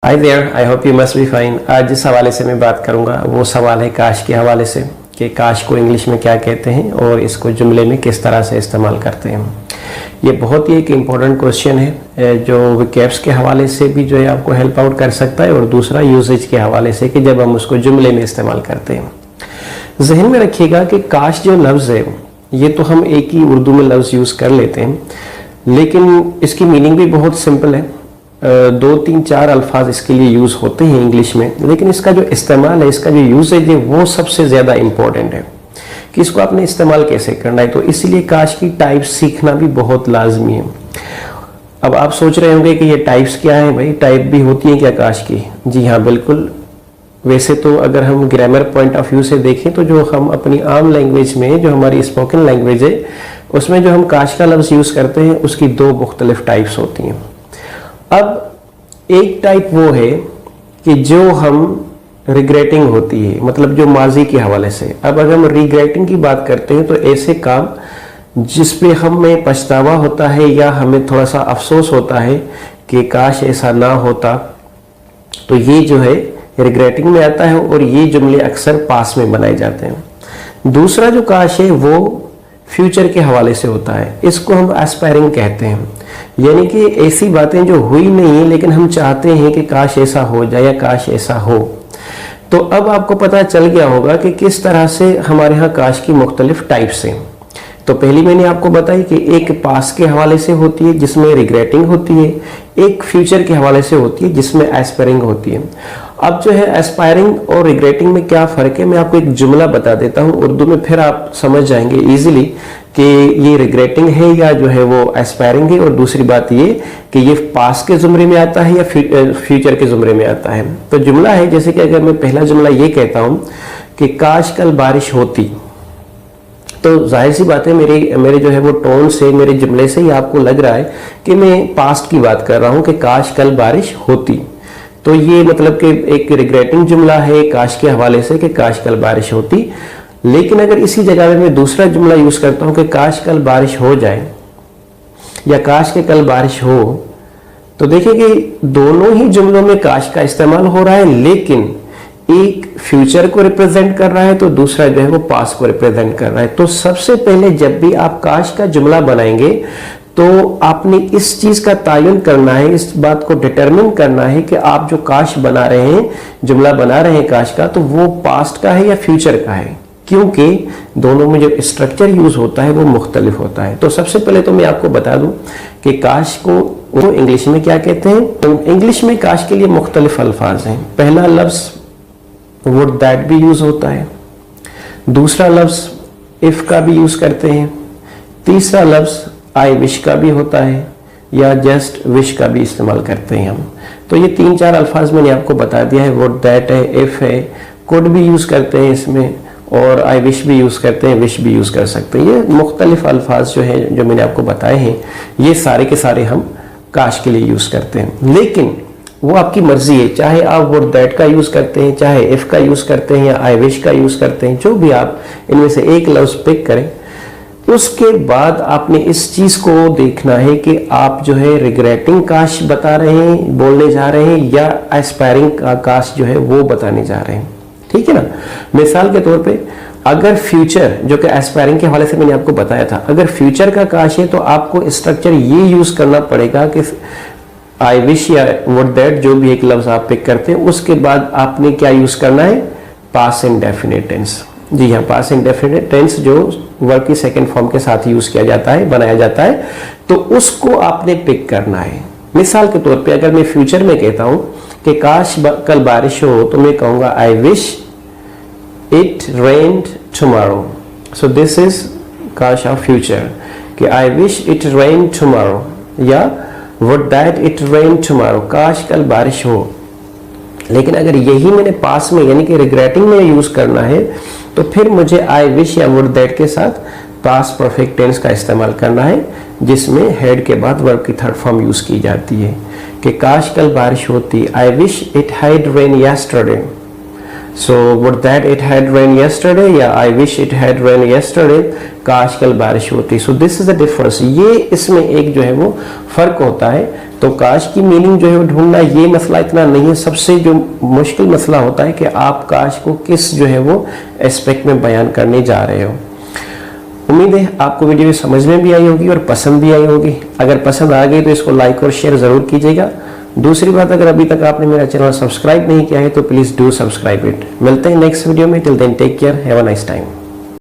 Hi there, I hope you must be fine. आज जिस हवाले से मैं बात करूंगा वो सवाल है काश के हवाले से कि काश को इंग्लिश में क्या कहते हैं और इसको जुमले में किस तरह से इस्तेमाल करते हैं। ये बहुत ही एक इम्पॉर्टेंट क्वेश्चन है जो विकैप्स के हवाले से भी जो है आपको हेल्प आउट कर सकता है और दूसरा यूसेज के हवाले से कि जब हम उसको जुमले में इस्तेमाल करते हैं। जहन में रखिएगा कि काश जो लफ्ज़ है ये तो हम एक ही उर्दू में लफ्ज़ यूज़ कर लेते हैं, लेकिन इसकी मीनिंग भी बहुत सिंपल है। 2, 3, 4 अल्फाज इसके लिए यूज़ होते हैं इंग्लिश में, लेकिन इसका जो इस्तेमाल है, इसका जो यूसेज है वो सबसे ज़्यादा इम्पोर्टेंट है कि इसको आपने इस्तेमाल कैसे करना है। तो इसलिए काश की टाइप्स सीखना भी बहुत लाजमी है। अब आप सोच रहे होंगे कि ये टाइप्स क्या है भाई, टाइप भी होती है क्या काश की? जी हाँ, बिल्कुल। वैसे तो अगर हम ग्रामर पॉइंट ऑफ व्यू से देखें तो जो हम अपनी आम लैंग्वेज में, जो हमारी स्पोकन लैंग्वेज है, उसमें जो हम काश का लफ्ज़ यूज़ करते हैं उसकी 2 मुख्तलिफ टाइप्स होती हैं। अब एक टाइप वो है कि जो हम रिग्रेटिंग होती है, मतलब जो माजी के हवाले से। अब अगर हम रिग्रेटिंग की बात करते हैं तो ऐसे काम जिस पे हमें पछतावा होता है या हमें थोड़ा सा अफसोस होता है कि काश ऐसा ना होता, तो ये जो है रिग्रेटिंग में आता है और ये जुमले अक्सर पास में बनाए जाते हैं। दूसरा जो काश है वो फ्यूचर के हवाले से होता है, इसको हम एस्पायरिंग कहते हैं, यानी कि ऐसी बातें जो हुई नहीं है लेकिन हम चाहते हैं कि काश ऐसा हो जाए या काश ऐसा हो। तो अब आपको पता चल गया होगा कि किस तरह से हमारे यहाँ काश की मुख्तलिफ टाइप्स हैं। तो पहली मैंने आपको बताई कि एक पास के हवाले से होती है जिसमें रिग्रेटिंग होती है, एक फ्यूचर के हवाले से होती है जिसमें एस्पायरिंग होती है। अब जो है एस्पायरिंग और रिग्रेटिंग में क्या फ़र्क है, मैं आपको एक जुमला बता देता हूँ उर्दू में, फिर आप समझ जाएंगे इजीली कि ये रिग्रेटिंग है या जो है वो एस्पायरिंग है। और दूसरी बात ये कि ये पास के ज़ुमरे में आता है या फ्यूचर के ज़ुमरे में आता है। तो जुमला है, जैसे कि अगर मैं पहला जुमला ये कहता हूँ कि काश कल बारिश होती, तो जाहिर सी बात है मेरे जो है वो टोन से, मेरे जुमले से ही आपको लग रहा है कि मैं पास्ट की बात कर रहा हूँ कि काश कल बारिश होती। तो ये मतलब कि एक रिग्रेटिंग जुमला है काश के हवाले से कि काश कल बारिश होती। लेकिन अगर इसी जगह में मैं दूसरा जुमला यूज करता हूँ कि काश कल बारिश हो जाए या काश के कल बारिश हो, तो देखिए कि दोनों ही जुमलों में काश का इस्तेमाल हो रहा है, लेकिन एक फ्यूचर को रिप्रेजेंट कर रहा है तो दूसरा जो है वो पास्ट को रिप्रेजेंट कर रहा है। तो सबसे पहले जब भी आप काश का जुमला बनाएंगे तो आपने इस चीज का तयन करना है, इस बात को डिटरमिन करना है कि आप जो काश बना रहे हैं, जुमला बना रहे हैं काश का, तो वो पास्ट का है या फ्यूचर का है, क्योंकि दोनों में जो स्ट्रक्चर यूज होता है वो मुख्तलिफ होता है। तो सबसे पहले तो मैं आपको बता दूं कि काश को वो इंग्लिश में क्या कहते हैं। तो इंग्लिश में काश के लिए मुख्तलिफ अल्फाज हैं। पहला लफ्ज वुड दैट भी यूज होता है, दूसरा लफ्ज इफ का भी यूज करते हैं, तीसरा लफ्ज आई विश का भी होता है या जस्ट विश का भी इस्तेमाल करते हैं हम। तो ये 3-4 अल्फाज मैंने आपको बता दिया है। वुड दैट है, इफ है, कुड भी यूज करते हैं इसमें, और आई विश भी यूज करते हैं, विश भी यूज कर सकते हैं। ये मुख्तलिफ अल्फाज जो है जो मैंने आपको बताए हैं, ये सारे के सारे हम काश के लिए यूज करते हैं। लेकिन वो आपकी मर्जी है, चाहे आप वुड दैट का यूज करते हैं, चाहे इफ का यूज करते हैं या आई विश का यूज करते हैं, जो भी आप इनमें से एक लफ्ज पिक करें। उसके बाद आपने इस चीज को देखना है कि आप जो है रिग्रेटिंग काश बता रहे हैं, बोलने जा रहे हैं, या एस्पायरिंग काश जो है वो बताने जा रहे हैं। ठीक है ना। मिसाल के तौर पे अगर फ्यूचर, जो कि एस्पायरिंग के हवाले से मैंने आपको बताया था, अगर फ्यूचर का काश है तो आपको स्ट्रक्चर ये यूज करना पड़ेगा कि आई विश या वुड दैट, जो भी एक लफ्ज आप पिक करते हैं, उसके बाद आपने क्या यूज करना है, पास्ट इंडेफिनिट टेंस। जी हाँ, पास्ट इंडेफिनिट टेंस जो वर्ब की सेकंड फॉर्म के साथ यूज किया जाता है, बनाया जाता है, तो उसको आपने पिक करना है। मिसाल के तौर पे अगर मैं फ्यूचर में कहता हूं कि काश कल बारिश हो, तो मैं कहूंगा I wish it rained tomorrow. So this is काश ऑफ फ्यूचर कि I wish it rained tomorrow, या would that it rained tomorrow, काश कल बारिश हो। लेकिन अगर यही मैंने पास में यानी कि रिग्रेटिंग में यूज करना है, तो फिर मुझे आई विश या वुड दैट के साथ पास्ट परफेक्ट टेंस का इस्तेमाल करना है, जिसमें हेड के बाद वर्ब की थर्ड फॉर्म यूज की जाती है कि काश कल बारिश होती, आई wish it had rain yesterday. So would that it had rain yesterday, या आई wish it had rain yesterday, काश कल बारिश होती। सो दिस इज द डिफरेंस, ये इसमें एक जो है वो फर्क होता है। तो काश की मीनिंग जो है वो ढूंढना ये मसला इतना नहीं है, सबसे जो मुश्किल मसला होता है कि आप काश को किस जो है वो एस्पेक्ट में बयान करने जा रहे हो। उम्मीद है आपको वीडियो समझ में भी आई होगी और पसंद भी आई होगी। अगर पसंद आ गई तो इसको लाइक और शेयर जरूर कीजिएगा। दूसरी बात, अगर अभी तक आपने मेरा चैनल सब्सक्राइब नहीं किया है तो प्लीज डू सब्सक्राइब इट। मिलते हैं नेक्स्ट वीडियो में। Till then take care, have a nice time.